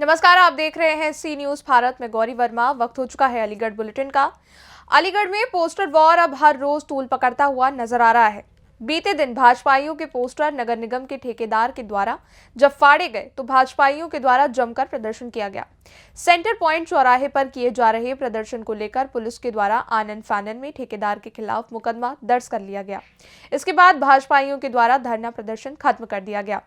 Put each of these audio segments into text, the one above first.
नमस्कार, आप देख रहे हैं सी न्यूज भारत में गौरी वर्मा। वक्त हो चुका है अलीगढ़ बुलेटिन का। अलीगढ़ में पोस्टर वॉर अब हर रोज तूल पकड़ता हुआ नजर आ रहा है। बीते दिन भाजपाइयों के पोस्टर नगर निगम के ठेकेदार के द्वारा जब फाड़े गए तो भाजपाइयों के द्वारा जमकर प्रदर्शन किया गया। सेंटर पॉइंट चौराहे पर किए जा रहे प्रदर्शन को लेकर पुलिस के द्वारा आनन फानन में ठेकेदार के खिलाफ मुकदमा दर्ज कर लिया गया। इसके बाद भाजपाइयों के द्वारा धरना प्रदर्शन खत्म कर दिया गया।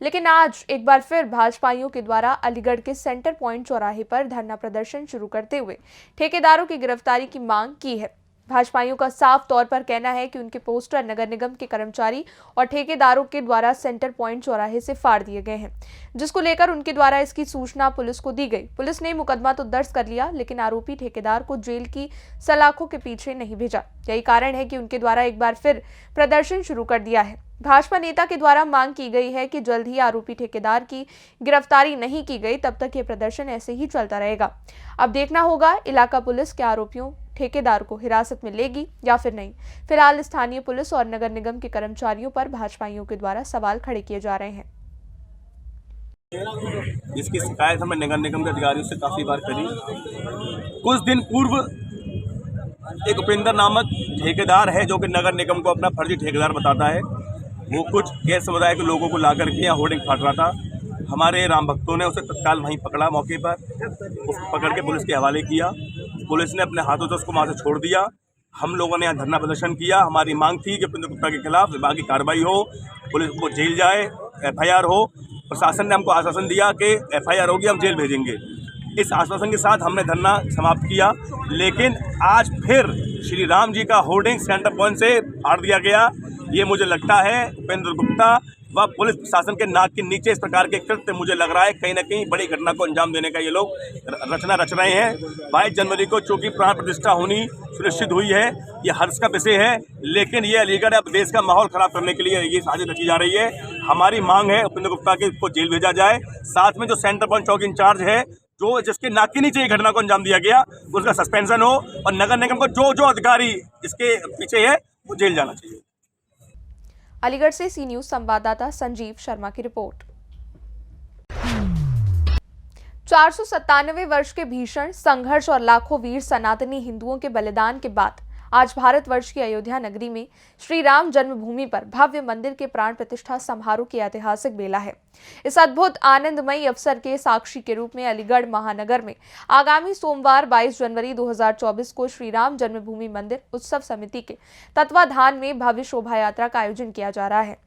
लेकिन आज एक बार फिर भाजपाइयों के द्वारा अलीगढ़ के सेंटर पॉइंट चौराहे पर धरना प्रदर्शन शुरू करते हुए ठेकेदारों की गिरफ्तारी की मांग की है। भाजपाइयों का साफ तौर पर कहना है कि उनके पोस्टर नगर निगम के कर्मचारी और ठेकेदारों के द्वारा सेंटर पॉइंट चौराहे से फाड़ दिए गए हैं, जिसको लेकर उनके द्वारा इसकी सूचना पुलिस को दी गई। पुलिस ने मुकदमा तो दर्ज कर लिया, लेकिन आरोपी ठेकेदार को जेल की सलाखों के पीछे नहीं भेजा। यही कारण है कि उनके द्वारा एक बार फिर प्रदर्शन शुरू कर दिया है। भाजपा नेता के द्वारा मांग की गई है कि जल्द ही आरोपी ठेकेदार की गिरफ्तारी नहीं की गई तब तक ये प्रदर्शन ऐसे ही चलता रहेगा। अब देखना होगा इलाका पुलिस के आरोपियों ठेकेदार को हिरासत में लेगी या फिर नहीं। फिलहाल स्थानीय पुलिस और नगर निगम के कर्मचारियों पर भाजपाइयों के द्वारा सवाल खड़े किए जा रहे हैं। इसकी शिकायत हमें नगर निगम के अधिकारियों से काफी बार करी। कुछ दिन पूर्व एक उपेंद्र नामक ठेकेदार है जो कि नगर निगम को अपना फर्जी ठेकेदार बताता है। वो कुछ गैर समुदाय के लोगों को ला करके यहाँ होर्डिंग फाड़ रहा था। हमारे राम भक्तों ने उसे तत्काल वहीं पकड़ा, मौके पर उसको पकड़ के पुलिस के हवाले किया। पुलिस ने अपने हाथों से उसको वहाँ से छोड़ दिया। हम लोगों ने यहाँ धरना प्रदर्शन किया। हमारी मांग थी कि उपेंद्र गुप्ता के खिलाफ विभागीय कार्रवाई हो, पुलिस को जेल जाए, FIR हो। प्रशासन ने हमको आश्वासन दिया कि FIR होगी, हम जेल भेजेंगे। इस आश्वासन के साथ हमने धरना समाप्त किया, लेकिन आज फिर श्री राम जी का होर्डिंग सेंटर पॉइंट से फाड़ दिया गया। ये मुझे लगता है उपेंद्र गुप्ता व पुलिस प्रशासन के नाक के नीचे इस प्रकार के कृत्य, मुझे लग रहा है कहीं न कहीं बड़ी घटना को अंजाम देने का ये लोग रचना रच रहे हैं। 22 जनवरी को चूंकि प्राण प्रतिष्ठा होनी सुनिश्चित हुई है, ये हर्ष का विषय है, लेकिन ये अलीगढ़ अब देश का माहौल खराब करने के लिए ये साजिश रची जा रही है। हमारी मांग है उपेंद्र गुप्ता को जेल भेजा जाए। साथ में जो सेंटर पॉइंट चौकी इंचार्ज है, जो जिसके नाक के नीचे ये घटना को अंजाम दिया गया, उसका सस्पेंशन हो और नगर निगम को जो अधिकारी इसके पीछे है वो जेल जाना चाहिए। अलीगढ़ से सी न्यूज संवाददाता संजीव शर्मा की रिपोर्ट। 497 वर्ष के भीषण संघर्ष और लाखों वीर सनातनी हिंदुओं के बलिदान के बाद आज भारतवर्ष की अयोध्या नगरी में श्री राम जन्मभूमि पर भव्य मंदिर के प्राण प्रतिष्ठा समारोह की ऐतिहासिक बेला है। इस अद्भुत आनंदमयी अवसर के साक्षी के रूप में अलीगढ़ महानगर में आगामी सोमवार 22 जनवरी 2024 को श्री राम जन्मभूमि मंदिर उत्सव समिति के तत्वाधान में भव्य शोभा यात्रा का आयोजन किया जा रहा है।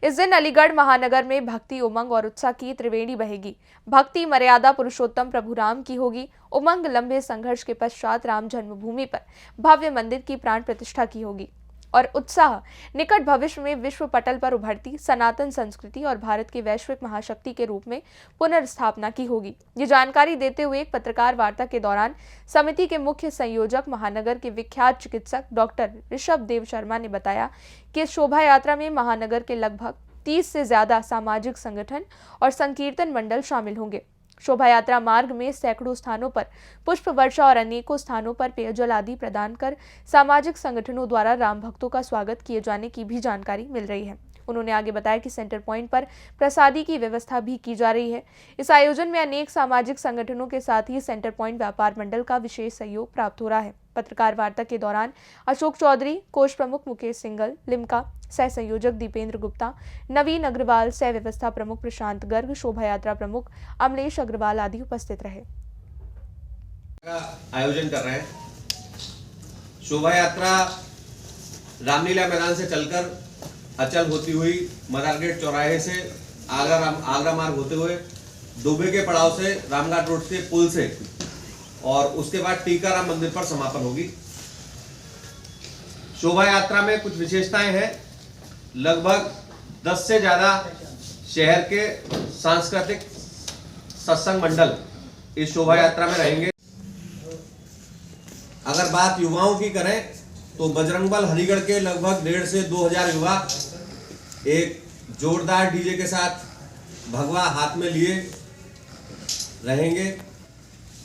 इस दिन अलीगढ़ महानगर में भक्ति, उमंग और उत्साह की त्रिवेणी बहेगी। भक्ति मर्यादा पुरुषोत्तम प्रभु राम की होगी। उमंग लंबे संघर्ष के पश्चात राम जन्मभूमि पर भव्य मंदिर की प्राण प्रतिष्ठा की होगी और उत्साह निकट भविष्य में विश्व पटल पर उभरती सनातन संस्कृति और भारत की वैश्विक महाशक्ति के रूप में पुनर्स्थापना की होगी। ये जानकारी देते हुए एक पत्रकार वार्ता के दौरान समिति के मुख्य संयोजक महानगर के विख्यात चिकित्सक डॉक्टर ऋषभ देव शर्मा ने बताया कि इस शोभा यात्रा में महानगर के लगभग 30 से ज्यादा सामाजिक संगठन और संकीर्तन मंडल शामिल होंगे। शोभा यात्रा मार्ग में सैकड़ों स्थानों पर पुष्प वर्षा और अनेकों स्थानों पर पेयजल आदि प्रदान कर सामाजिक संगठनों द्वारा राम भक्तों का स्वागत किए जाने की भी जानकारी मिल रही है। उन्होंने आगे बताया कि सेंटर पॉइंट पर प्रसादी की व्यवस्था भी की जा रही है। इस आयोजन में अनेक सामाजिक संगठनों के साथ ही सेंटर पॉइंट व्यापार मंडल का विशेष सहयोग प्राप्त हो रहा है। पत्रकार वार्ता के दौरान अशोक चौधरी, कोष प्रमुख मुकेश सिंगल, लिम्का सह संयोजक दीपेंद्र गुप्ता, नवीन अग्रवाल, सह व्यवस्था प्रमुख प्रशांत गर्ग, शोभा यात्रा प्रमुख अमलेश अग्रवाल आदि उपस्थित रहे। आयोजन कर रहे हैं। शोभा यात्रा रामलीला मैदान से चलकर अचल होती हुई मदार गेट चौराहे से आगरा मार्ग होते हुए दुबे के पड़ाव से रामघाट रोड से पुल से और उसके बाद टीकाराम मंदिर पर समापन होगी। शोभा यात्रा में कुछ विशेषताएं हैं। लगभग 10 से ज्यादा शहर के सांस्कृतिक सत्संग मंडल इस शोभा यात्रा में रहेंगे। अगर बात युवाओं की करें तो बजरंग बल हरिगढ़ के लगभग 1,500 से 2,000 युवा एक जोरदार डीजे के साथ भगवा हाथ में लिए रहेंगे।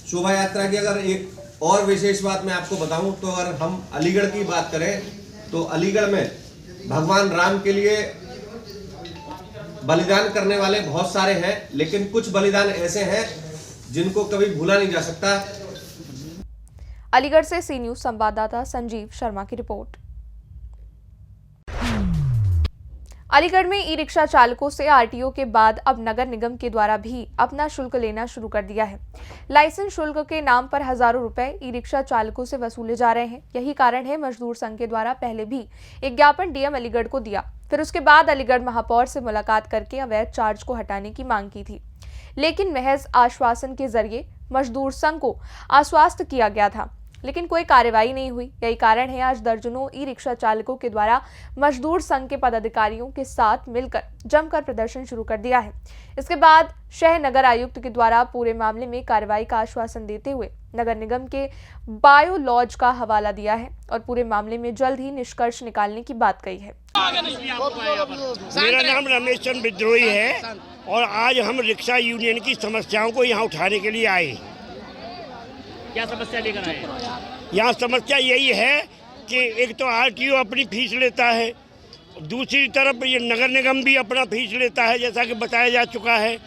शोभा यात्रा की अगर एक और विशेष बात मैं आपको बताऊं तो अगर हम अलीगढ़ की बात करें तो अलीगढ़ में भगवान राम के लिए बलिदान करने वाले बहुत सारे हैं, लेकिन कुछ बलिदान ऐसे हैं जिनको कभी भूला नहीं जा सकता। अलीगढ़ से सी न्यूज संवाददाता संजीव शर्मा की रिपोर्ट। अलीगढ़ में ई रिक्शा चालकों से आरटीओ के बाद अब नगर निगम के द्वारा भी अपना शुल्क लेना शुरू कर दिया है। लाइसेंस शुल्क के नाम पर हजारों रुपए ई रिक्शा चालकों से वसूले जा रहे हैं। यही कारण है मजदूर संघ के द्वारा पहले भी एक ज्ञापन डीएम अलीगढ़ को दिया, फिर उसके बाद अलीगढ़ महापौर से मुलाकात करके अवैध चार्ज को हटाने की मांग की थी, लेकिन महज आश्वासन के जरिए मजदूर संघ को आश्वस्त किया गया था, लेकिन कोई कार्रवाई नहीं हुई। यही कारण है आज दर्जनों ई रिक्शा चालकों के द्वारा मजदूर संघ के पदाधिकारियों के साथ मिलकर जमकर प्रदर्शन शुरू कर दिया है। इसके बाद शहर नगर आयुक्त के द्वारा पूरे मामले में कार्रवाई का आश्वासन देते हुए नगर निगम के बायो लॉज का हवाला दिया है और पूरे मामले में जल्द ही निष्कर्ष निकालने की बात कही है। मेरा नाम रमेश चंद्र विद्रोही है और आज हम रिक्शा यूनियन की समस्याओं को यहाँ उठाने के लिए आए। क्या समस्या लेकर आए? यहाँ समस्या यही है कि एक तो आरटीओ अपनी फीस लेता है, दूसरी तरफ ये नगर निगम भी अपना फीस लेता है, जैसा कि बताया जा चुका है,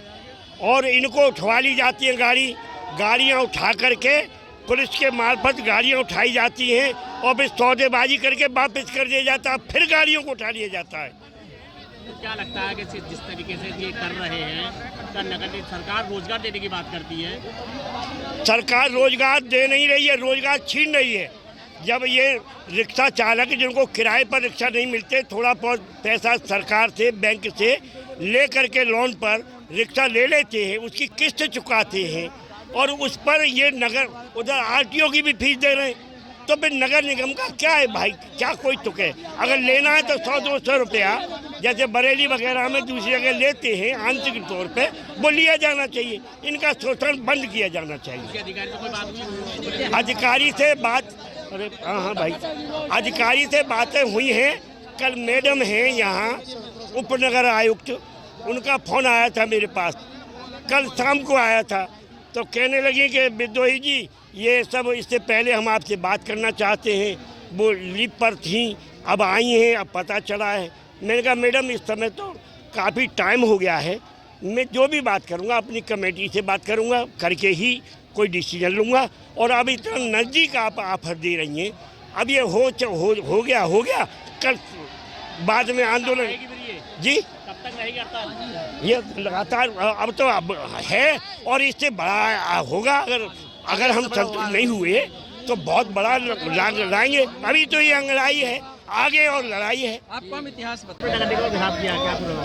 और इनको उठवा ली जाती है गाड़ियाँ उठा करके पुलिस के मार्फत गाड़ियाँ उठाई जाती हैं और फिर सौदेबाजी करके वापस कर दिया जाता है, फिर गाड़ियों को उठा लिया जाता है। तो क्या लगता है कि जिस तरीके से ये कर रहे हैं, क्या नगर सरकार रोजगार देने की बात करती है? सरकार रोजगार दे नहीं रही है, रोजगार छीन रही है। जब ये रिक्शा चालक जिनको किराए पर रिक्शा नहीं मिलते, थोड़ा बहुत पैसा सरकार से बैंक से ले करके लोन पर रिक्शा ले लेते हैं, उसकी किस्त चुकाते हैं और उस पर ये नगर उधर आरटीओ की भी फीस दे रहे हैं, तो फिर नगर निगम का क्या है भाई? क्या कोई तुक है? अगर लेना है तो 100-200 रुपया जैसे बरेली वगैरह में दूसरी जगह लेते हैं आंशिक तौर पे, वो लिया जाना चाहिए। इनका शोषण बंद किया जाना चाहिए। अधिकारी से बात, अरे हाँ भाई, अधिकारी से बातें हुई हैं। कल मैडम हैं यहाँ उपनगर आयुक्त, उनका फ़ोन आया था मेरे पास, कल शाम को आया था, तो कहने लगी कि विद्रोही जी ये सब इससे पहले हम आपसे बात करना चाहते हैं, वो लीव पर थी, अब आई हैं, अब पता चला है। मैंने कहा मैडम इस समय तो काफ़ी टाइम हो गया है, मैं जो भी बात करूँगा अपनी कमेटी से बात करूँगा, करके ही कोई डिसीजन लूँगा। और अब इतना नज़दीक आप ऑफर दे रही हैं, अब ये हो गया कल बाद में आंदोलन जी कब तक रहेगी? ये लगातार अब तो अब है और इससे बड़ा होगा। अगर हम संतुष्ट नहीं हुए तो बहुत बड़ा लड़ाएंगे। अभी तो ये लड़ाई है, आगे और लड़ाई है। आपको हम इतिहास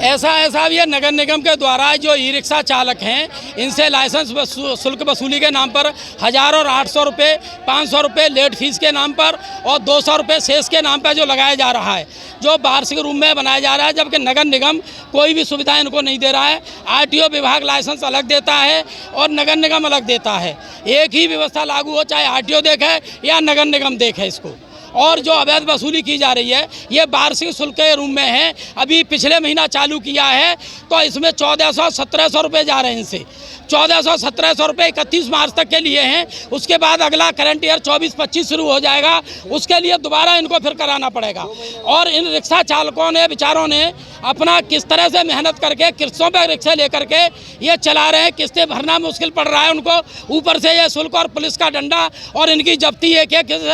ऐसा ये नगर निगम के द्वारा जो ई रिक्शा चालक हैं, इनसे लाइसेंस शुल्क वसूली के नाम पर 1000 और 800 रुपये, 500 रुपये लेट फीस के नाम पर और 200 रुपये शेष के नाम पर जो लगाया जा रहा है, जो वार्षिक रूप में बनाया जा रहा है, जबकि नगर निगम कोई भी सुविधा इनको नहीं दे रहा है। आरटीओ विभाग लाइसेंस अलग देता है और नगर निगम अलग देता है। एक ही व्यवस्था लागू हो, चाहे आरटीओ देखे या नगर निगम देखे इसको। और जो अवैध वसूली की जा रही है ये वार्षिक शुल्क के रूप में है। अभी पिछले महीना चालू किया है तो इसमें 1400-1700 रुपये जा रहे हैं इनसे। 1400-1700 रुपये 31 मार्च तक के लिए हैं। उसके बाद अगला करंट ईयर 24-25 शुरू हो जाएगा, उसके लिए दोबारा इनको फिर कराना पड़ेगा। और इन रिक्शा चालकों ने बेचारों ने अपना किस तरह से मेहनत करके किस्तों पर रिक्शा लेकर के ये चला रहे हैं, किस्तें भरना मुश्किल पड़ रहा है उनको, ऊपर से ये शुल्क और पुलिस का डंडा और इनकी जब्ती एक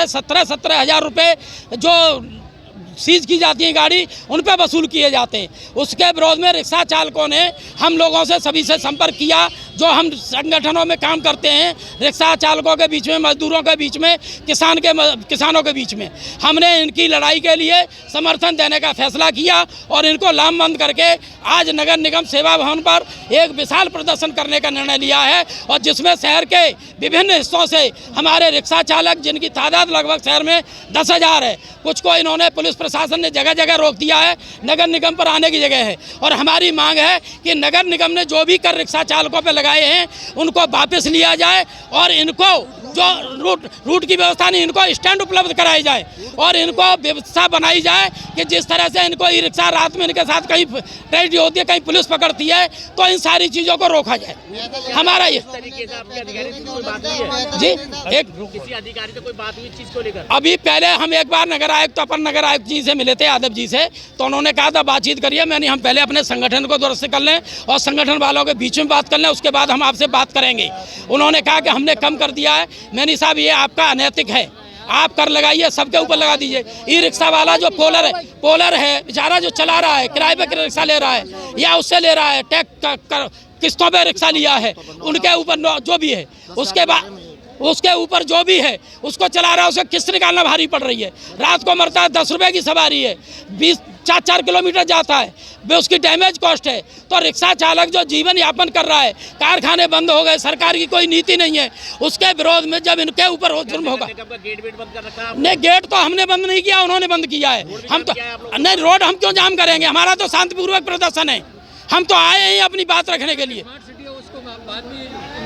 17 हज़ार रुपये जो सीज की जाती है गाड़ी, उन पर वसूल किए जाते हैं। उसके विरोध में रिक्शा चालकों ने हम लोगों से सभी से संपर्क किया, जो हम संगठनों में काम करते हैं, रिक्शा चालकों के बीच में, मजदूरों के बीच में, किसानों के बीच में। हमने इनकी लड़ाई के लिए समर्थन देने का फैसला किया और इनको लामबंद करके आज नगर निगम सेवा भवन पर एक विशाल प्रदर्शन करने का निर्णय लिया है। और जिसमें शहर के विभिन्न हिस्सों से हमारे रिक्शा चालक, जिनकी तादाद लगभग शहर में 10,000 है, कुछ को इन्होंने पुलिस प्रशासन ने जगह जगह रोक दिया है, नगर निगम पर आने की जगह है। और हमारी मांग है कि नगर निगम ने जो भी कर रिक्शा चालकों पे लगाए हैं उनको वापस लिया जाए और इनको जो रूट की व्यवस्था नहीं, इनको स्टैंड उपलब्ध कराई जाए और इनको व्यवस्था बनाई जाए कि जिस तरह से इनको ई रिक्शा रात में इनके साथ कहीं ट्रेजेडी होती है, कहीं पुलिस पकड़ती है, तो इन सारी चीज़ों को रोका जाए। हमारा ये तरीके से आपके अधिकारी से कोई बात हुई है जी, एक किसी अधिकारी से कोई बात हुई चीज़ को लेकर? अभी पहले हम एक बार नगर आयुक्त, अपर नगर आयुक्त जी से मिले थे, यादव जी से, तो उन्होंने कहा था बातचीत करिए। मैंने हम पहले अपने संगठन को दुरुस्त कर लें और संगठन वालों के बीच में बात कर लें, उसके बाद हम आपसे बात करेंगे। उन्होंने कहा कि हमने कम कर दिया है। मैंने साहब ये आपका अनैतिक है, आप कर लगाइए, सबके ऊपर लगा दीजिए। ई रिक्शा वाला जो पोलर है बेचारा, जो चला रहा है, किराए पे रिक्शा ले रहा है या उससे ले रहा है, टैक्स किस्तों पे रिक्शा लिया है, उनके ऊपर जो भी है, उसके ऊपर जो भी है उसको चला रहा है, उसे किस्त निकालना भारी पड़ रही है। रात को मरता है, 10 रुपये की सवारी है, 4 किलोमीटर जाता है, वे उसकी डैमेज कॉस्ट है। तो रिक्शा चालक जो जीवन यापन कर रहा है, कारखाने बंद हो गए, सरकार की कोई नीति नहीं है, उसके विरोध में जब इनके ऊपर जुर्म होगा। गेट बंद कर रखा है नहीं, गेट तो हमने बंद नहीं किया, उन्होंने बंद किया है। हम तो नहीं, रोड हम क्यों जाम करेंगे? हमारा तो शांतिपूर्वक प्रदर्शन है, हम तो आए हैं अपनी बात रखने के लिए।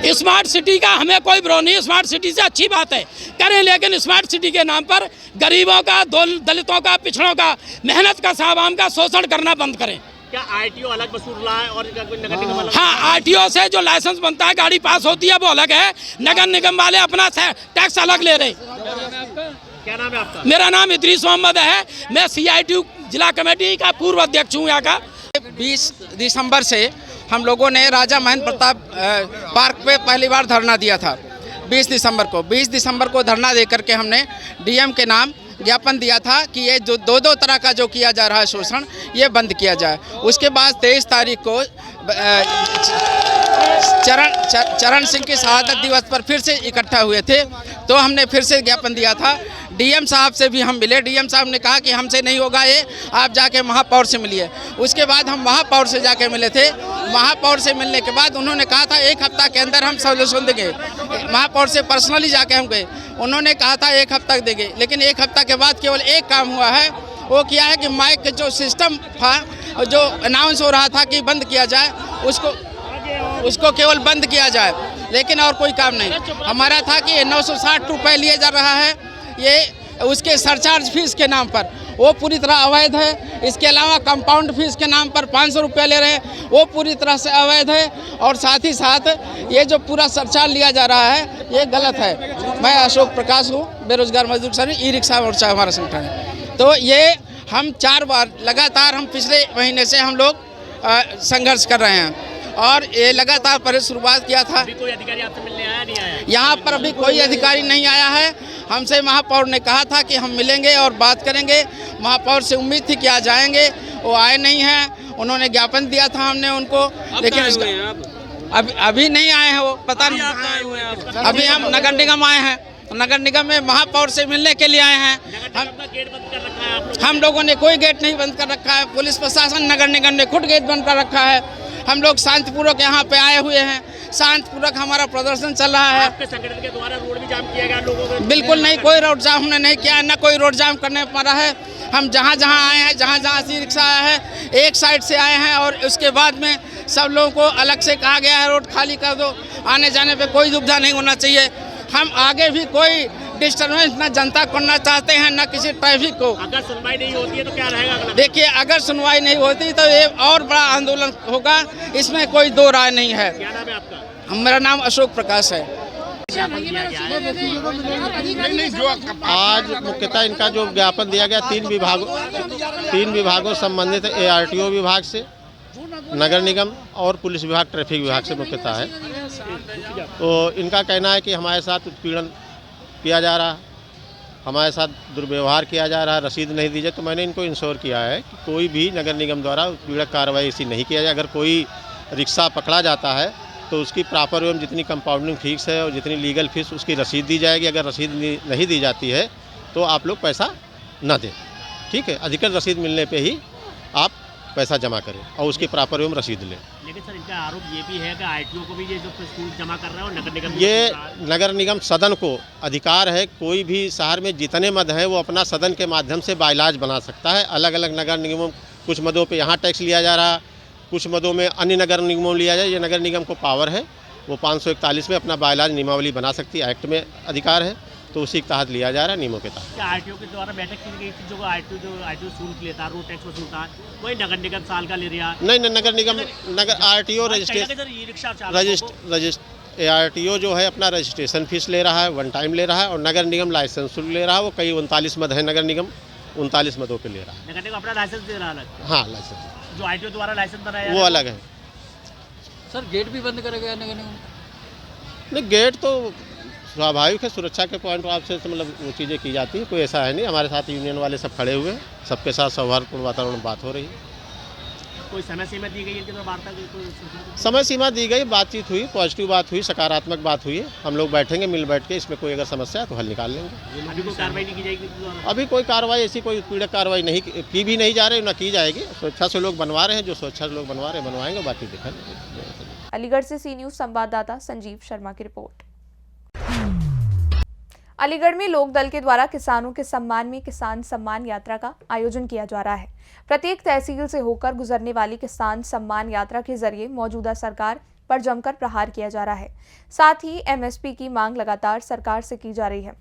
स्मार्ट सिटी का हमें कोई विरोध नहीं, स्मार्ट सिटी से अच्छी बात है, करें, लेकिन स्मार्ट सिटी के नाम पर गरीबों का, दलितों का, पिछड़ों का, मेहनत का, आवाम का शोषण करना बंद करें। क्या आरटीओ अलग वसूल रहा है और कोई नगर निगम अलग? हाँ, आरटीओ से जो लाइसेंस बनता है, गाड़ी पास होती है, वो अलग है। नगर निगम वाले अपना टैक्स अलग ले रहे। क्या नाम है आपका? मेरा नाम इदरीस मोहम्मद है, मैं CITU जिला कमेटी का पूर्व अध्यक्ष हूँ यहाँ का। 20 दिसंबर से हम लोगों ने राजा महेंद्र प्रताप पार्क पे पहली बार धरना दिया था। 20 दिसंबर को धरना दे करके हमने DM के नाम ज्ञापन दिया था कि ये जो दो तरह का जो किया जा रहा है शोषण, ये बंद किया जाए। उसके बाद 23 तारीख को चरण सिंह की शहादत दिवस पर फिर से इकट्ठा हुए थे, तो हमने फिर से ज्ञापन दिया था। DM साहब से भी हम मिले, DM साहब ने कहा कि हमसे नहीं होगा ये, आप जाके महापौर से मिलिए। उसके बाद हम महापौर से जाके मिले थे। महापौर से मिलने के बाद उन्होंने कहा था 1 हफ्ता के अंदर हम सोल्यूशन देंगे। महापौर से पर्सनली जाके हम गए, उन्होंने कहा था 1 हफ्ता देंगे, लेकिन 1 हफ्ता के बाद केवल एक काम हुआ है। वो किया है कि माइक के जो सिस्टम था, जो अनाउंस हो रहा था कि बंद किया जाए, उसको केवल बंद किया जाए, लेकिन और कोई काम नहीं। हमारा था कि 960 रुपये लिए जा रहा है, ये उसके सरचार्ज फीस के नाम पर, वो पूरी तरह अवैध है। इसके अलावा कंपाउंड फीस के नाम पर 500 रुपये ले रहे हैं, वो पूरी तरह से अवैध है। और साथ ही साथ ये जो पूरा सरचार्ज लिया जा रहा है, ये गलत है। मैं अशोक प्रकाश हूँ, बेरोजगार मजदूर संघ, ई रिक्शा मोर्चा हमारा संगठन है। तो ये हम 4 बार लगातार, हम पिछले महीने से हम लोग संघर्ष कर रहे हैं और ये लगातार पर शुरुआत किया था। अभी कोई अधिकारी आपसे मिलने आया नहीं आया? यहाँ पर अभी कोई अधिकारी नहीं आया है। हमसे महापौर ने कहा था कि हम मिलेंगे और बात करेंगे। महापौर से उम्मीद थी कि आ जाएंगे, वो आए नहीं हैं। उन्होंने ज्ञापन दिया था हमने उनको, लेकिन अभी नहीं आए हैं, वो पता नहीं। अभी हम नगर निगम आए हैं, नगर निगम में महापौर से मिलने के लिए आए हैं। गेट बंद कर रखा है हम लोगों ने कोई गेट नहीं बंद कर रखा है, पुलिस प्रशासन, नगर निगम ने खुद गेट बंद कर रखा है। हम लोग शांतिपूर्वक यहाँ पे आए हुए हैं, शांतिपूर्वक हमारा प्रदर्शन चल रहा है। आपके संगठन के द्वारा रोड भी जाम किया गया लोगों को? बिल्कुल नहीं, कोई रोड जाम हमने नहीं किया, ना कोई रोड जाम करने पड़ा है। हम जहाँ जहाँ आए हैं, जहाँ जहाँ ई रिक्शा आया है, एक साइड से आए हैं और उसके बाद में सब लोगों को अलग से कहा गया है रोड खाली कर दो, आने जाने पे कोई दुविधा नहीं होना चाहिए। हम आगे भी कोई डिस्टर्बेंस न जनता करना चाहते हैं, न किसी ट्रैफिक को। अगर सुनवाई नहीं होती है तो क्या रहेगा अगला? देखिए, अगर सुनवाई नहीं होती तो ये और बड़ा आंदोलन होगा, इसमें कोई दो राय नहीं है। क्या नाम है आपका? मेरा नाम अशोक प्रकाश है। आज मुख्यतः इनका जो ज्ञापन दिया गया 3 विभागों संबंधित है, ARTO विभाग से, नगर निगम और पुलिस विभाग, ट्रैफिक विभाग से मुख्यतः है। तो इनका कहना है कि हमारे साथ उत्पीड़न किया जा रहा है, हमारे साथ दुर्व्यवहार किया जा रहा है, रसीद नहीं दी जाए। तो मैंने इनको इंश्योर किया है कि कोई भी नगर निगम द्वारा उत्पीड़क कार्रवाई ऐसी नहीं किया जाए। अगर कोई रिक्शा पकड़ा जाता है तो उसकी प्रॉपर एवं जितनी कंपाउंडिंग फीस है और जितनी लीगल फीस, उसकी रसीद दी जाएगी। अगर रसीद नहीं दी जाती है तो आप लोग पैसा न दें, ठीक है। अधिकृत रसीद मिलने पे ही आप पैसा जमा करें और उसकी प्रॉपर एवं रसीद लें। लेकिन सर, इनका आरोप ये भी है कि आरटीओ को भी ये जो शुल्क जमा कर रहा है और नगर निगम, ये नगर निगम सदन को अधिकार है, कोई भी शहर में जितने मद हैं वो अपना सदन के माध्यम से बाइलाज बना सकता है। अलग अलग नगर निगमों, कुछ मदों पे यहाँ टैक्स लिया जा रहा है, कुछ मदों में अन्य नगर निगमों लिया जाए। ये नगर निगम को पावर है, वो 541 में अपना बाइलाज नियमावली बना सकती है, एक्ट में अधिकार है, तो उसी के तहत लिया जा रहा है, नियमों के तहत। आरटीओ के द्वारा बैठक की गई थी, जो आरटीओ शुल्क लेता है, रोड टैक्स वसूलता है, वही नगर निगम साल का ले रहा है? नहीं, नगर निगम, आरटीओ ARTO जो है अपना रजिस्ट्रेशन फीस ले रहा है, 1 टाइम ले रहा है, और नगर निगम लाइसेंस शुल्क ले रहा है। वो कई 39 मद है, नगर निगम 39 मदों के ले रहा है। नगर निगम अपना लाइसेंस दे रहा है? हाँ, लाइसेंस जो आरटीओ द्वारा लाइसेंस बनाया वो अलग है। सर गेट भी बंद करेगा नगर निगम? नहीं, गेट तो स्वाभाविक है, सुरक्षा के पॉइंट ऑफ से मतलब वो चीज़ें की जाती है, कोई ऐसा है नहीं। हमारे साथ यूनियन वाले सब खड़े हुए हैं, सबके साथ सौहार्दपूर्ण वातावरण में बात हो रही है। कोई समय सीमा दी गई है इनके तो वार्ता की? समय सीमा दी गई, बातचीत हुई, पॉजिटिव बात हुई, सकारात्मक बात हुई है। हम लोग बैठेंगे, मिल बैठ के इसमें कोई अगर समस्या है तो हल निकाल लेंगे। अभी कोई कार्रवाई नहीं की जाएगी? अभी कोई कार्रवाई ऐसी कोई पीड़क कार्रवाई नहीं की भी नहीं जा रही, ना की जाएगी। स्वेच्छा से लोग बनवा रहे हैं, जो स्वेच्छा से लोग बनवा रहे हैं बनवाएंगे, बाकी देखा जाएगा। अलीगढ़ से सी न्यूज संवाददाता संजीव शर्मा की रिपोर्ट। अलीगढ़ में लोकदल के द्वारा किसानों के सम्मान में किसान सम्मान यात्रा का आयोजन किया जा रहा है। प्रत्येक तहसील से होकर गुजरने वाली किसान सम्मान यात्रा के जरिए मौजूदा सरकार पर जमकर प्रहार किया जा रहा है। साथ ही एमएसपी की मांग लगातार सरकार से की जा रही है।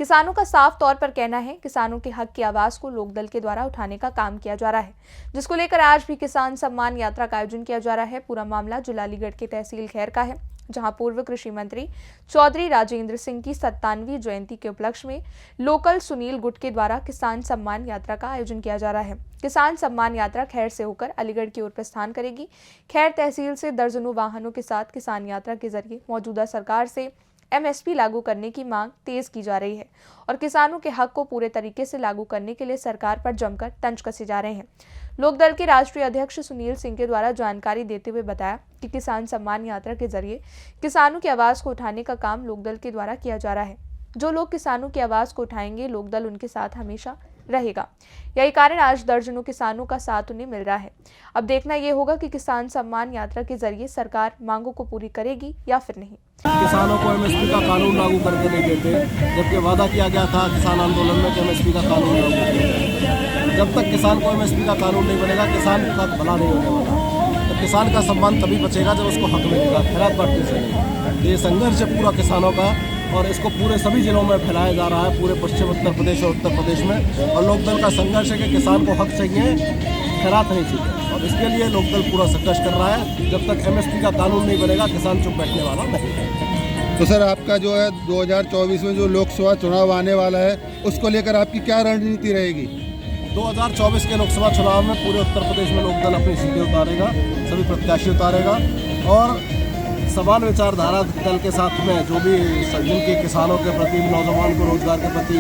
किसानों का साफ तौर पर कहना है किसानों के हक की आवाज को लोकदल के द्वारा उठाने का काम किया जा रहा है, जिसको लेकर आज भी किसान सम्मान यात्रा का आयोजन किया जा रहा है। पूरा मामला जिला अलीगढ़ के तहसील खैर का है, जहां पूर्व कृषि मंत्री चौधरी राजेंद्र सिंह की 97वीं जयंती के उपलक्ष्य में लोकल सुनील गुट के द्वारा किसान सम्मान यात्रा का आयोजन किया जा रहा है। किसान सम्मान यात्रा खैर से होकर अलीगढ़ की ओर प्रस्थान करेगी। खैर तहसील से दर्जनों वाहनों के साथ किसान यात्रा के जरिए मौजूदा सरकार से एमएसपी लागू करने की मांग तेज की जा रही है और किसानों के हक को पूरे तरीके से लागू करने के लिए सरकार पर जमकर तंज कसे जा रहे हैं। लोकदल के राष्ट्रीय अध्यक्ष सुनील सिंह के द्वारा जानकारी देते हुए बताया कि किसान सम्मान यात्रा के जरिए किसानों की आवाज को उठाने का काम लोकदल के द्वारा किया जा रहा है। जो लोग किसानों की आवाज को उठाएंगे, लोकदल उनके साथ हमेशा रहेगा। यही कारण आज दर्जनों किसानों का साथ उन्हें मिल रहा है। अब देखना यह होगा कि किसान सम्मान यात्रा के जरिए सरकार मांगों को पूरी करेगी या फिर नहीं। किसानों को एमएसपी का कानून लागू करके नहीं देते, जबकि वादा किया गया था किसान आंदोलन में कि एमएसपी का कानून लागू करेंगे। जब तक किसान को एमएसपी का कानून नहीं बनेगा, किसान का भला नहीं होने वाला। तो किसान का सम्मान तभी बचेगा जब उसको हक मिलेगा, खैरात बांटने से नहीं। ये संघर्ष है पूरा किसानों का और इसको पूरे सभी जिलों में फैलाया जा रहा है, पूरे पश्चिम उत्तर प्रदेश और उत्तर प्रदेश में। और लोकदल का संघर्ष है कि किसान को हक चाहिए, खैरात नहीं चाहिए, और इसके लिए लोकदल पूरा संघर्ष कर रहा है। जब तक एमएसपी का कानून नहीं बनेगा, किसान चुप बैठने वाला नहीं है। तो सर, आपका जो है 2024 में जो लोकसभा चुनाव आने वाला है, उसको लेकर आपकी क्या रणनीति रहेगी? 2024 के लोकसभा चुनाव में पूरे उत्तर प्रदेश में लोकदल अपनी सीटें उतारेगा, सभी प्रत्याशी उतारेगा और समान विचारधारा दल के साथ में जो भी जिनके किसानों के प्रति, नौजवान को रोजगार के प्रति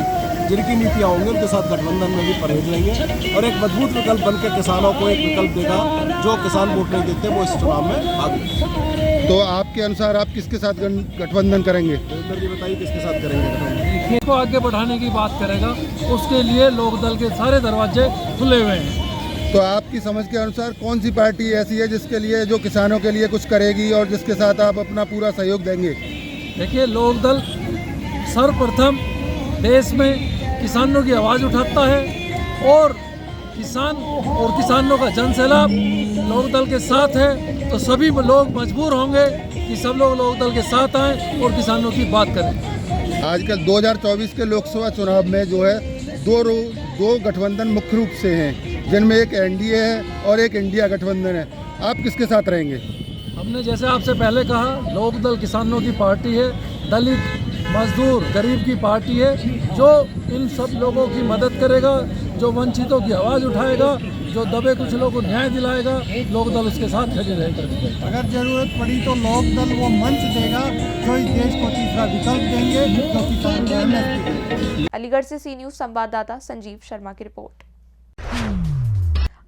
जिनकी नीतियाँ होंगी, उनके साथ गठबंधन में भी परहेज रहेंगे और एक मजबूत विकल्प बन के किसानों को एक विकल्प देगा। जो किसान वोट नहीं देते वो इस चुनाव में आगे। तो आपके अनुसार आप किसके साथ गठबंधन करेंगे? जी बताइए, किसके साथ करेंगे गठबंधन? खेत को आगे बढ़ाने की बात करेगा, उसके लिए लोकदल के सारे दरवाजे खुले हुए हैं। तो आपकी समझ के अनुसार कौन सी पार्टी ऐसी है जिसके लिए, जो किसानों के लिए कुछ करेगी और जिसके साथ आप अपना पूरा सहयोग देंगे? देखिए, लोकदल सर्वप्रथम देश में किसानों की आवाज़ उठाता है और किसान और किसानों का जन सैलाब लोकदल के साथ है, तो सभी लोग मजबूर होंगे कि सब लोग लोकदल के साथ आएं और किसानों की बात करें। आजकल 2024 के लोकसभा चुनाव में जो है दो गठबंधन मुख्य रूप से हैं, जिनमें एक एनडीए है और एक इंडिया गठबंधन है। आप किसके साथ रहेंगे? हमने जैसे आपसे पहले कहा, लोकदल किसानों की पार्टी है, दलित, मजदूर, गरीब की पार्टी है, जो इन सब लोगों की मदद करेगा, जो वंचितों की आवाज़ उठाएगा, जो दबे कुछ लोगों को न्याय दिलाएगा, लोकदल उसके साथ खड़े रहेगा। अगर जरूरत पड़ी तो लोकदल वो मंच देगा जो इस देश को तीसरा विकल्प देंगे, जो किसान को एमएसपी। अलीगढ़ से सी न्यूज संवाददाता संजीव शर्मा की रिपोर्ट।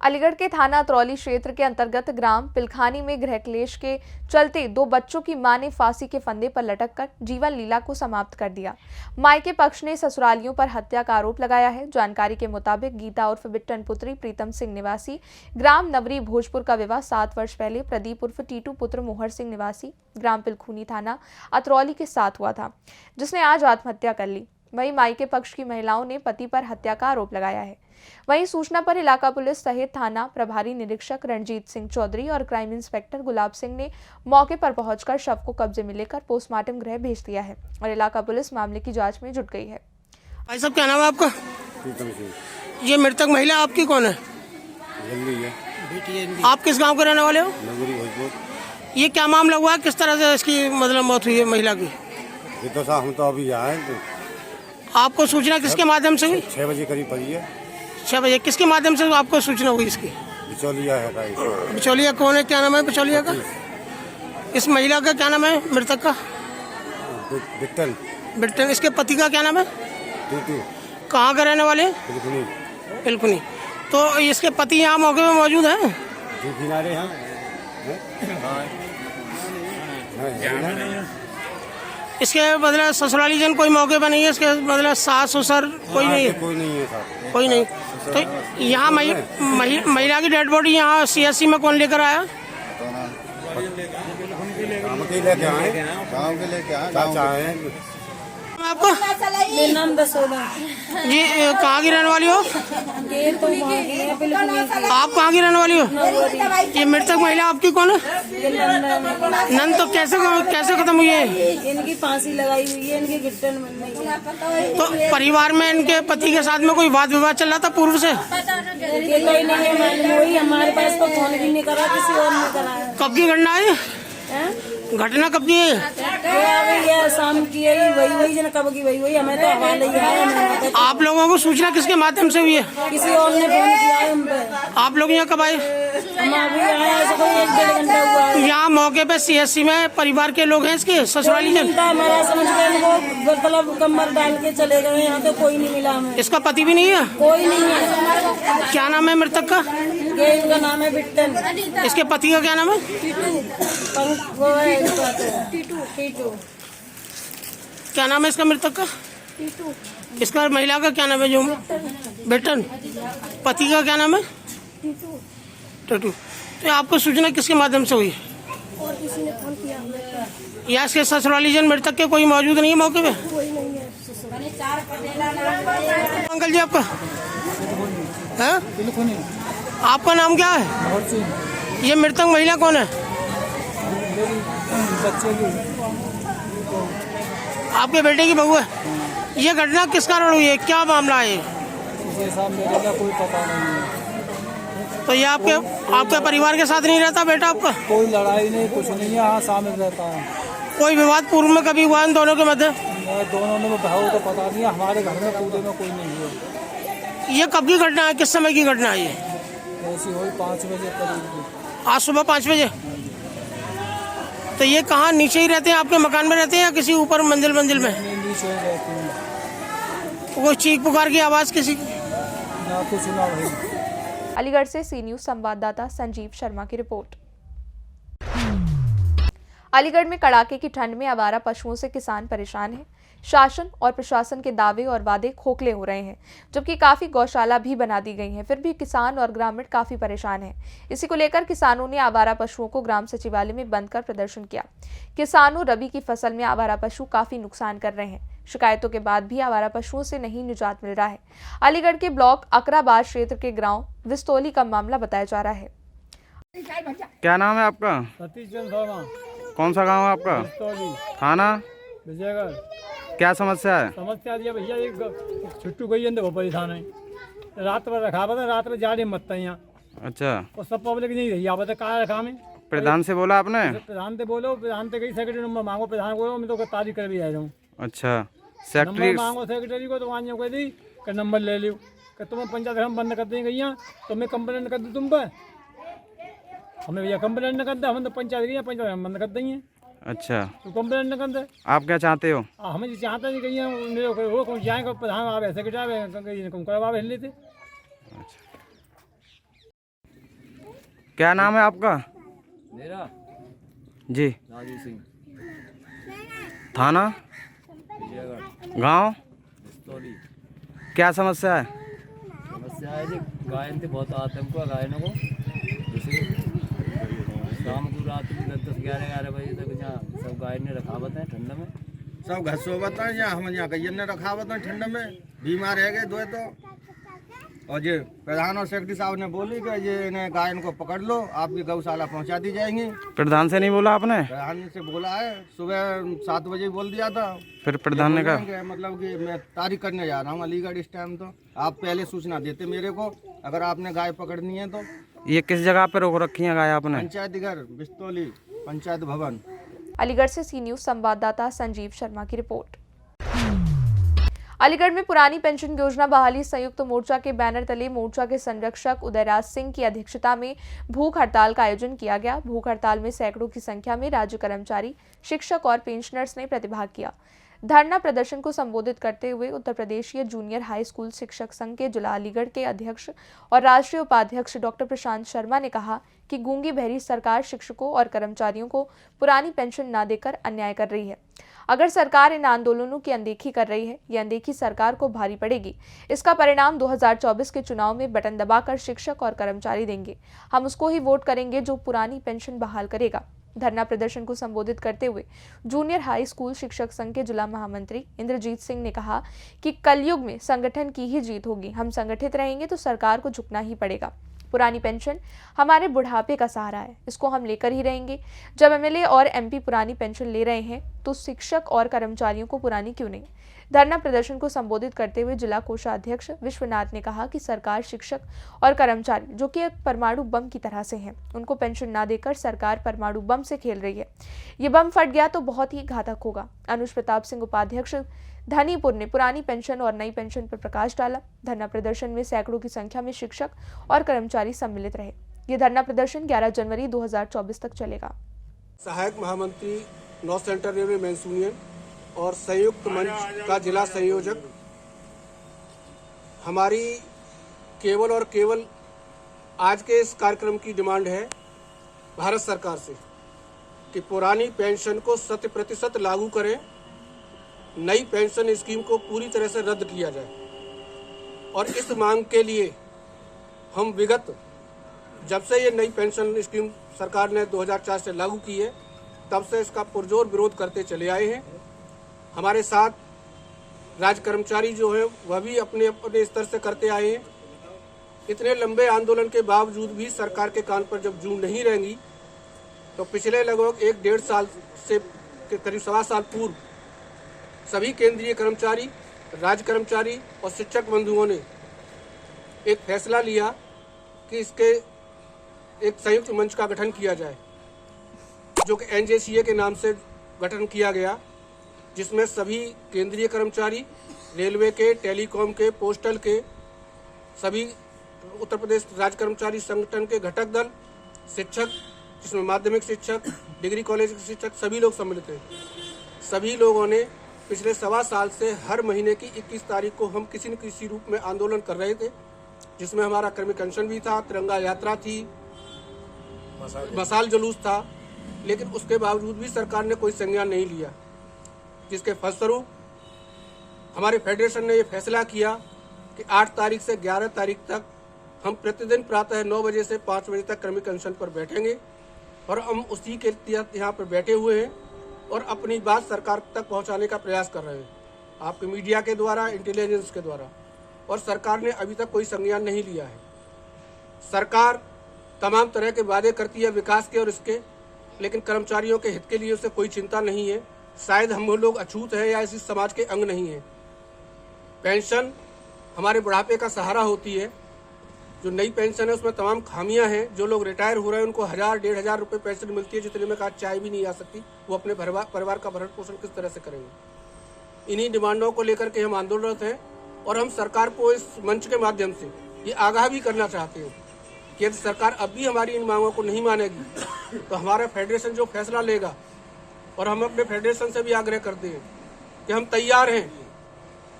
अलीगढ़ के थाना अतरौली क्षेत्र के अंतर्गत ग्राम पिलखानी में गृह क्लेश के चलते 2 बच्चों की मां ने फांसी के फंदे पर लटककर जीवन लीला को समाप्त कर दिया। मायके पक्ष ने ससुरालियों पर हत्या का आरोप लगाया है। जानकारी के मुताबिक गीता उर्फ बिट्टन पुत्री प्रीतम सिंह निवासी ग्राम नवरी भोजपुर का विवाह 7 वर्ष पहले प्रदीप उर्फ टीटू पुत्र मोहर सिंह निवासी ग्राम पिलखुनी थाना अतरौली के साथ हुआ था, जिसने आज आत्महत्या कर ली। वहीं मायके पक्ष की महिलाओं ने पति पर हत्या का आरोप लगाया है। वहीं सूचना पर इलाका पुलिस सहित थाना प्रभारी निरीक्षक रणजीत सिंह चौधरी और क्राइम इंस्पेक्टर गुलाब सिंह ने मौके पर पहुंचकर शव को कब्जे में लेकर पोस्टमार्टम गृह भेज दिया है और इलाका पुलिस मामले की जांच में जुट गई है। भाई साहब, क्या नाम है आपका? ये मृतक महिला आपकी कौन है? आप किस गाँव के रहने वाले हो? ये क्या मामला हुआ, किस तरह से इसकी मतलब मौत हुई है महिला की? ये तो साहब हम तो अभी आए, तो आपको सूचना किसके माध्यम से हुई? 6 बजे करीब पड़ी है। 6 बजे किसके माध्यम से आपको सूचना हुई इसकी? बिचौलिया है भाई। बिचौलिया कौन है, क्या नाम है बिचौलिया का? इस महिला का क्या नाम है, मृतक का? बिट्टन। बिट्टन। इसके पति का क्या नाम है? टीटू। कहाँ का रहने वाले? पिलकुनी। तो इसके पति यहाँ मौके में मौजूद हैं? जी किनारे हैं। इसके मतलब ससुराली जन कोई मौके पर नहीं है? इसके मतलब सास ससुर कोई नहीं है? कोई नहीं है साहब। कोई नहीं। तो यहाँ महिला की डेड बॉडी यहाँ CSC में कौन लेकर आया? गाँव के लेके आए। गाँव के लेके आए। चाचा आए। आपको? मेरा नाम दसोला। जी कहाँ की रहने वाली हो? आप कहाँ की रहने वाली हो? ये मृतक महिला आपकी कौन है? नंद। तो कैसे खत्म हुई है? इनकी फांसी लगाई हुई है, इनके गिट्टन बन रही है। तो परिवार में इनके पति के साथ में कोई वाद विवाद चल रहा था पूर्व से? ये कोई नहीं है मालूम, वही हमारे पास तो फोन भी नहीं करा, किसी और ने कराया। कब की घटना है? घटना कब की है? ये शाम की है, वही जन कब की वही हमें तो हवाले ही है। आप लोगों को सूचना किसके माध्यम से हुई है? किसी और ने फोन किया है हम पे। आप लोग यहाँ कब आए? हम अभी आए, ऐसे कोई 1-1.5 घंटा हुआ है। यहाँ मौके पे CSC में परिवार के लोग हैं इसके ससुराली जन? हमारा समझ गए इनको मतलब कमर डाल के चले गए, यहाँ तो कोई नहीं मिला हमें। इसका पति भी नहीं है? कोई नहीं है। क्या नाम है मृतक का? ये इनका नाम है बिट्टन। इसके पति का क्या नाम है? टीटू। क्या नाम है इसका मृतक का? टीटू। इसका महिला का क्या नाम है जो? बिट्टन। पति का क्या नाम है? टीटू। तो आपको सूचना किसके माध्यम से हुई? और किसी ने फोन किया। या इसके ससुराली जन मृतक के कोई मौजूद नहीं है मौके पे? कोई नहीं है। अंकल जी आपका है? आपका नाम क्या है? ये मृतक महिला कौन है? आपके बेटे की बहू है। ये घटना किस कारण हुई है, क्या मामला है? कोई पता नहीं है। तो ये आपके परिवार के साथ नहीं रहता बेटा आपका? कोई लड़ाई नहीं, कुछ नहीं है, हाँ शामिल रहता है। कोई विवाद पूर्व में कभी हुआ इन दोनों के मध्य? दोनों में भाव तो पता नहीं है, हमारे घर में पूरे में कोई नहीं है। ये कब की घटना है, किस समय की घटना है ये? ऐसी हुई 5 बजे करीब। आज सुबह 5 बजे। तो ये कहाँ नीचे ही रहते हैं, आपके मकान में रहते हैं या किसी ऊपर मंजिल में? नीचे रहते हैं। कोई चीख पुकार की आवाज़ किसी? ना कुछ ना भाई। अलीगढ़ से सी न्यूज़ संवाददाता संजीव शर्मा की रिपोर्ट। अलीगढ़ में कड़ाके की ठंड में आवारा पशुओं से किसान परेशान हैं। शासन और प्रशासन के दावे और वादे खोखले हो रहे हैं, जबकि काफी गौशाला भी बना दी गई हैं, फिर भी किसान और ग्रामीण काफी परेशान हैं। इसी को लेकर किसानों ने आवारा पशुओं को ग्राम सचिवालय में बंद कर प्रदर्शन किया। किसानों रबी की फसल में आवारा पशु काफी नुकसान कर रहे हैं। शिकायतों के बाद भी आवारा पशुओं से नहीं निजात मिल रहा है। अलीगढ़ के ब्लॉक अकराबाद क्षेत्र के गांव विस्तौली का मामला बताया जा रहा है। क्या नाम है आपका? सतीश चंद्र शर्मा। कौन सा गांव है आपका? थाना विजयगढ़। क्या समस्या है? समस्या दिया भैया, एक छुट्टू गई अंदर बहुत परेशान है। रात भर रखा बता, रात में जाड़े मत यहाँ। अच्छा। और सब पब्लिक नहीं रही, आप बता कहाँ रखा में? प्रधान से बोला आपने? प्रधान से बोलो, प्रधान से गई सेक्रेटरी नंबर मांगो, प्रधान को मैं तो तारीख कर भी आ जाऊँ। अच्छा। सेक्रेटरी मांगो सेक्रेटरी को, तो वहाँ कह दी कि नंबर ले लियो कि तुम्हें पंचायत हम बंद कर देंगे यहाँ, तो मैं कंप्लेंट कर दूँ तुम पर। हमें भैया कंप्लेंट न कर दे, हम तो पंचायत गई, पंचायत हम बंद कर देंगे। अच्छा। तो कंप्लेंट न कर दे। आप क्या चाहते हो? हमें चाहते नहीं कहीं वो कौन जाएगा, प्रधान आवे सेक्रेटरी आवे करवावे लेते। क्या नाम है आपका? मेरा जी। राजू सिंह। थाना गांव विस्तौली। क्या समस्या है? समस्या है जी, गायन से बहुत आतंक हुआ गायनों को। जैसे शाम को रात में 10-11 बजे तक यहाँ सब गायन ने रखावत है ठंड में, सब घर सोवत है यहाँ, हम यहाँ गैयन ने रखावत है ठंड में, बीमार रह गए दो तो। और ये प्रधान और सेक्रेटरी साहब ने बोली कि ये इन्हें गायन को पकड़ लो, आपकी गौशाला पहुंचा दी जाएंगी। प्रधान से नहीं बोला आपने? प्रधान से बोला है, सुबह 7 बजे बोल दिया था। फिर प्रधान ने कहा मतलब कि मैं तारीख करने जा रहा हूँ अलीगढ़ इस टाइम, तो आप पहले सूचना देते मेरे को अगर आपने गाय पकड़नी है तो। ये किस जगह पे रोक रखी है गाय आपने? पंचायत घर विस्तौली पंचायत भवन। अलीगढ़ से सी न्यूज़ संवाददाता संजीव शर्मा की रिपोर्ट। अलीगढ़ में पुरानी पेंशन योजना बहाली संयुक्त मोर्चा के बैनर तले मोर्चा के संरक्षक उदयराज सिंह की अध्यक्षता में भूख हड़ताल का आयोजन किया गया। भूख हड़ताल में सैकड़ों की संख्या में राज्य कर्मचारी, शिक्षक और पेंशनर्स ने प्रतिभाग किया। धरना प्रदर्शन को संबोधित करते हुए उत्तर प्रदेशीय जूनियर हाई स्कूल शिक्षक संघ के जिला अलीगढ़ के अध्यक्ष और राष्ट्रीय उपाध्यक्ष डॉक्टर प्रशांत शर्मा ने कहा कि गूंगी बहरी सरकार शिक्षकों और कर्मचारियों को पुरानी पेंशन न देकर अन्याय कर रही है। अगर सरकार इन आंदोलनों की अनदेखी कर रही है, ये अनदेखी सरकार को भारी पड़ेगी। इसका परिणाम 2024 के चुनाव में बटन दबाकर शिक्षक और कर्मचारी देंगे। हम उसको ही वोट करेंगे जो पुरानी पेंशन बहाल करेगा। धरना प्रदर्शन को संबोधित करते हुए जूनियर हाई स्कूल शिक्षक संघ के जिला महामंत्री इंद्रजीत सिंह ने कहा कि कलयुग में संगठन की ही जीत होगी। हम संगठित रहेंगे तो सरकार को झुकना ही पड़ेगा। पुरानी पेंशन हमारे बुढ़ापे का सहारा है, इसको हम लेकर ही रहेंगे। जब एमएलए और एमपी पुरानी पेंशन ले रहे हैं तो शिक्षक और कर्मचारियों को पुरानी क्यों नहीं। धरना प्रदर्शन को संबोधित करते हुए जिला कोषाध्यक्ष विश्वनाथ ने कहा कि सरकार शिक्षक और कर्मचारी जो कि एक परमाणु बम की तरह से हैं, उनको पेंशन ना देकर सरकार परमाणु बम से खेल रही है। ये बम फट गया तो बहुत ही घातक होगा। अनुज प्रताप सिंह उपाध्यक्ष धनीपुर ने पुरानी पेंशन और नई पेंशन पर प्रकाश डाला। धरना प्रदर्शन में सैकड़ों की संख्या में शिक्षक और कर्मचारी सम्मिलित रहे। ये धरना प्रदर्शन 11 जनवरी 2024 तक चलेगा। सहायक महामंत्री north central railway men's union और संयुक्त मंच का जिला संयोजक, हमारी केवल और केवल आज के इस कार्यक्रम की डिमांड है भारत सरकार से कि पुरानी पेंशन को 100% लागू करें, नई पेंशन स्कीम को पूरी तरह से रद्द किया जाए। और इस मांग के लिए हम विगत जब से ये नई पेंशन स्कीम सरकार ने 2004 से लागू की है, तब से इसका पुरजोर विरोध करते चले आए हैं। हमारे साथ राज्य कर्मचारी जो हैं वह भी अपने अपने स्तर से करते आए हैं। इतने लंबे आंदोलन के बावजूद भी सरकार के कान पर जब जूं नहीं रहेंगी, तो पिछले लगभग 1-1.5 साल से करीब 1.25 साल पूर्व सभी केंद्रीय कर्मचारी, राज्य कर्मचारी और शिक्षक बंधुओं ने एक फैसला लिया कि इसके एक संयुक्त मंच का गठन किया जाए, जो कि NJCA के नाम से गठन किया गया, जिसमें सभी केंद्रीय कर्मचारी, रेलवे के, टेलीकॉम के, पोस्टल के, सभी उत्तर प्रदेश राज्य कर्मचारी संगठन के घटक दल, शिक्षक, जिसमें माध्यमिक शिक्षक, डिग्री कॉलेज के शिक्षक, सभी लोग सम्मिलित हैं। सभी लोगों ने पिछले 1.25 साल से हर महीने की 21 तारीख को हम किसी न किसी रूप में आंदोलन कर रहे थे, जिसमें हमारा कर्मी कंशन भी था, तिरंगा यात्रा थी, मसाल जुलूस था, लेकिन उसके बावजूद भी सरकार ने कोई संज्ञान नहीं लिया, जिसके फलस्वरूप हमारे फेडरेशन ने ये फैसला किया कि 8 तारीख से 11 तारीख तक हम प्रतिदिन प्रातः 9 बजे से 5 बजे तक कर्मी कंशन पर बैठेंगे। और हम उसी के यहाँ पर बैठे हुए हैं और अपनी बात सरकार तक पहुँचाने का प्रयास कर रहे हैं, आपके मीडिया के द्वारा, इंटेलिजेंस के द्वारा। और सरकार ने अभी तक कोई संज्ञान नहीं लिया है। सरकार तमाम तरह के वादे करती है विकास के और इसके, लेकिन कर्मचारियों के हित के लिए उसे कोई चिंता नहीं है। शायद हम लोग अछूत हैं या इस समाज के अंग नहीं है। पेंशन हमारे बुढ़ापे का सहारा होती है। जो नई पेंशन है उसमें तमाम खामियां हैं। जो लोग रिटायर हो रहे हैं उनको 1000-1500 रुपये पेंशन मिलती है, जितने में का चाय भी नहीं आ सकती। वो अपने परिवार का भरण पोषण किस तरह से करेंगे। इन्हीं डिमांडों को लेकर के हम आंदोलनरत हैं और हम सरकार को इस मंच के माध्यम से ये आगाह भी करना चाहते हैं कि यदि सरकार अब भी हमारी इन मांगों को नहीं मानेगी तो हमारा फेडरेशन जो फैसला लेगा, और हम अपने फेडरेशन से भी आग्रह करते हैं कि हम तैयार हैं,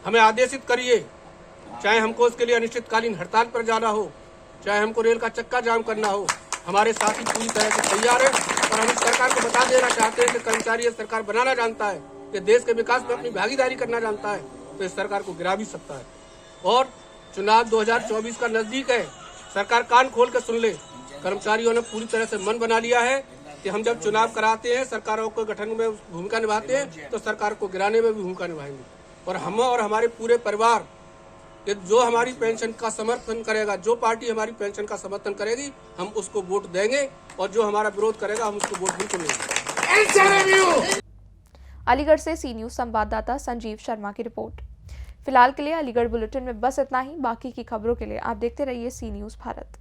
हमें आदेशित करिए, चाहे हमको इसके लिए अनिश्चितकालीन हड़ताल पर जाना हो, चाहे हमको रेल का चक्का जाम करना हो, हमारे साथी पूरी तरह से तैयार है। और हम सरकार को बता देना चाहते हैं कि कर्मचारी ये सरकार बनाना जानता है, कि देश के विकास में अपनी भागीदारी करना जानता है, तो इस सरकार को गिरा भी सकता है। और चुनाव 2024 का नजदीक है, सरकार कान खोल कर सुन ले। कर्मचारियों ने पूरी तरह से मन बना लिया है कि हम जब चुनाव कराते हैं, सरकारों को गठन में भूमिका निभाते हैं, तो सरकार को गिराने में भी भूमिका निभाएंगे। और हम और हमारे पूरे परिवार जो हमारी पेंशन का समर्थन करेगा, जो पार्टी हमारी पेंशन का समर्थन करेगी, हम उसको वोट देंगे, और जो हमारा विरोध करेगा हम उसको वोट बिल्कुल नहीं। अलीगढ़ से सी न्यूज संवाददाता संजीव शर्मा की रिपोर्ट। फिलहाल के लिए अलीगढ़ बुलेटिन में बस इतना ही। बाकी की खबरों के लिए आप देखते रहिए सी न्यूज भारत।